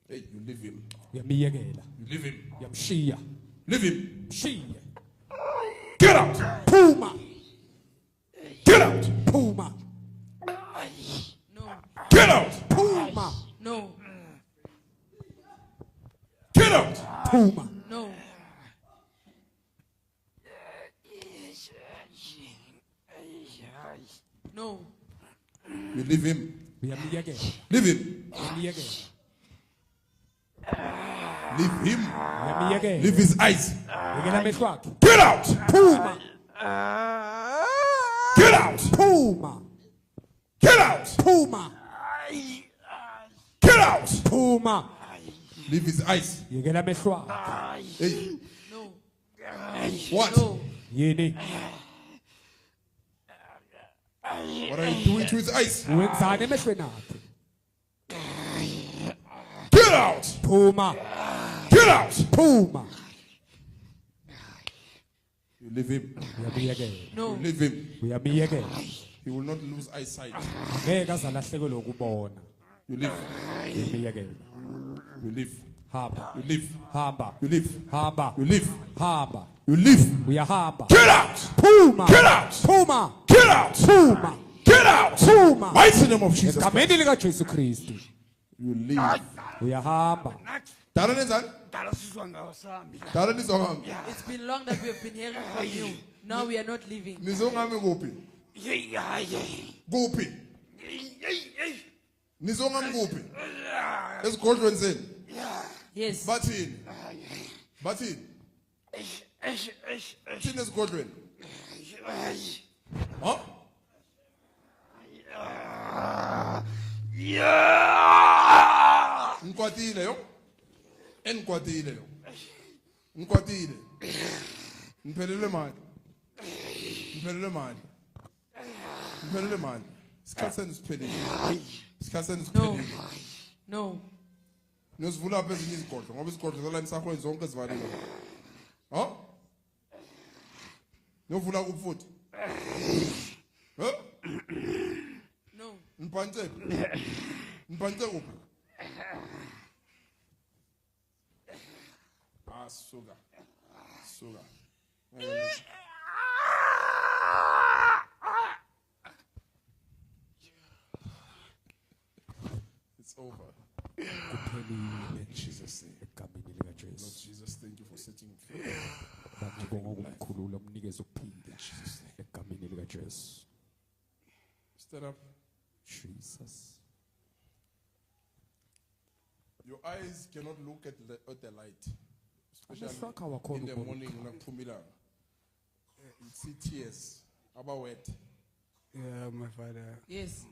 Hey, you leave him. Uyamiyekela. You leave him. Uyamshiya. Leave him. Mshiye. Get out. Phuma. Get out. Phuma. No. Get out. Phuma. No. Get out. Phuma. No. No. You leave him. Uyamiyekela. Leave him. Uyamiyekela. Leave him. Uyamiyekela. Leave his eyes. Yekela amehlo akhe. Get out. Phuma. Get out. Phuma. Get out. Phuma. Get out. Phuma. Leave his eyes. Yekela amehlo akhe. Hey. No. What? No. Yini? What are you doing to his eyes? Wenzani emehlweni akhe? Get out. Phuma. Get out. Phuma. You leave him. Uyamiyekela. No. You leave him. Uyamiyekela. He will not lose eyesight. Ngeke azalahlekelwe ukubona. You leave. Uyamiyekela. You leave. Hamba. You leave. Hamba. You leave. Hamba. You leave. Hamba. You leave. Uyahamba. Get out. Phuma. Get out. Phuma. Get out. Phuma. Get out. Phuma. Mighty name of Jesus. Egameni lika Jesu Kristu. You leave. Uyahamba. Dara nenzani? Dara nizongami. It's been long that we have been hearing from you. Now we are not leaving. Nizongami kuphi? Kuphi? Nizongami kuphi? Esigodlweni senu. Yes. Bathini? Bathini? Thini esigodlweni? Huh? Ngikwatile yo. Engikwatile yo. Ngikwatile. Ngiphelele mali. Ngiphelele mali. Ngiphelele mali. Isikhathi senu siphelile. Isikhathi senu No. siphelile. No. Niyosivula apha ezinye izigodlo ngoba izigodlo zalani sakhoweni zonke zivaliwe. Huh? Niyovula kuphi futhi? Huh? No. Nipantse. Nipantse kuphi? Suka. Suka. It's over. Kuphelile In Jesus' name. egameni lika Lord Jesu. Jesus, thank you for setting me free. Ngibonga ukumkhulula umnikeza ukuphila egameni lika Jesu. Stand up. Jesus. Your eyes cannot look at the light. Amehlo Especially akho awakhona in the ukubona morning ikhaya. nakuphuma ilanga. You see tears. About wet. Yeah, my father. Yes.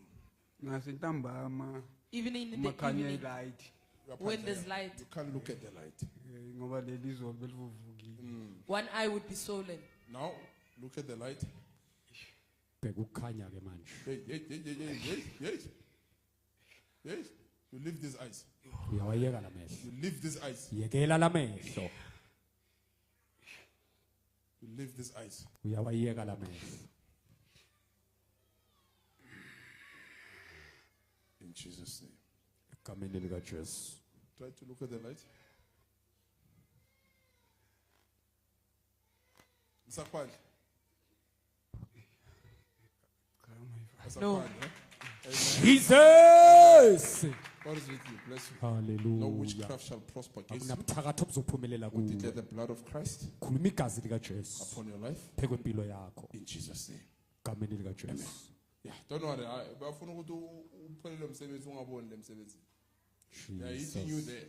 Nasintambama Even in the makhanya evening, light when there's light, You can't look at the light. ngoba leli zolo belivuvukile. one eye would be swollen. Now, look at the light. Bheka ukukhanya ke manje. Yes. You leave these eyes. Uyawayeka lamehlo. You leave these eyes. Yekela lamehlo. You leave these eyes. Uyawayeka lamehlo. In Jesus' name. Egameni lika Jesu. Try to look at the light. Msakwani. No. Msakwani, Jesus. God is with you. Bless you. Hallelujah. No witchcraft shall prosper against you. Akunabuthakathi obuzophumelela We declare kuwe. the blood of Christ Khuluma igazi lika Jesu upon your life. phekwe impilo yakho. In Jesus' name. Egameni lika Jesu. Yeah, don't worry. Bafuna ukuthi uphelele umsebenzi ungaboni le msebenzi. They are hitting you Jesus. there.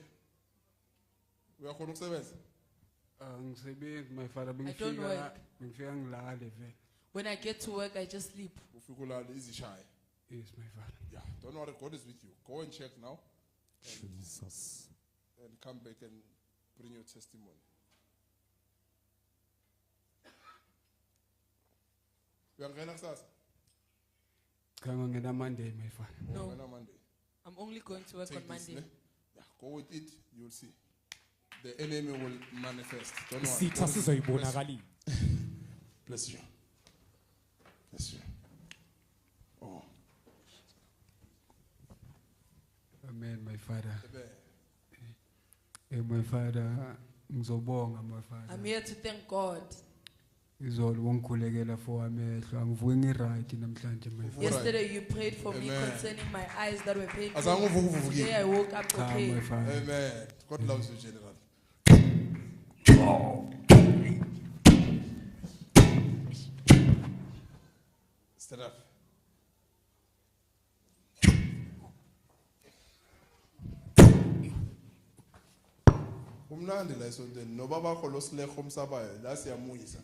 Uyakhona ukusebenza? Angisebenzi my father don't work. bengifika ngilale vele. When I get to work, I just sleep. Ufika ulale izishaya. Yes my father. Yeah, don't worry. God is with you. Go and check now Jesus. and come back and bring your testimony. Uyangena kusasa? Cha ngangena Monday my father. No. Ungena Monday. I'm only going to work Take on this, Monday. ne? Yeah, go with it. You'll see. The enemy will manifest. Don't worry. Isitha God is- sizoyibonakalisa. Bless you. Bless you. Oh, Amen my father. Ebe. My father, ngizobonga my father. I'm here to thank God. Izolo wongikhulekela for amehlo angivuki ngiright namhlanje my father. Yesterday you prayed for me Amen. concerning my eyes that were painful. Azange uvuke uvuvukile. Today I woke up Cha okay. my father. Amen. God loves you, General. Stand up. Umnandi la esontweni noba bakho lo sileho umsabayo la siyamuyisa.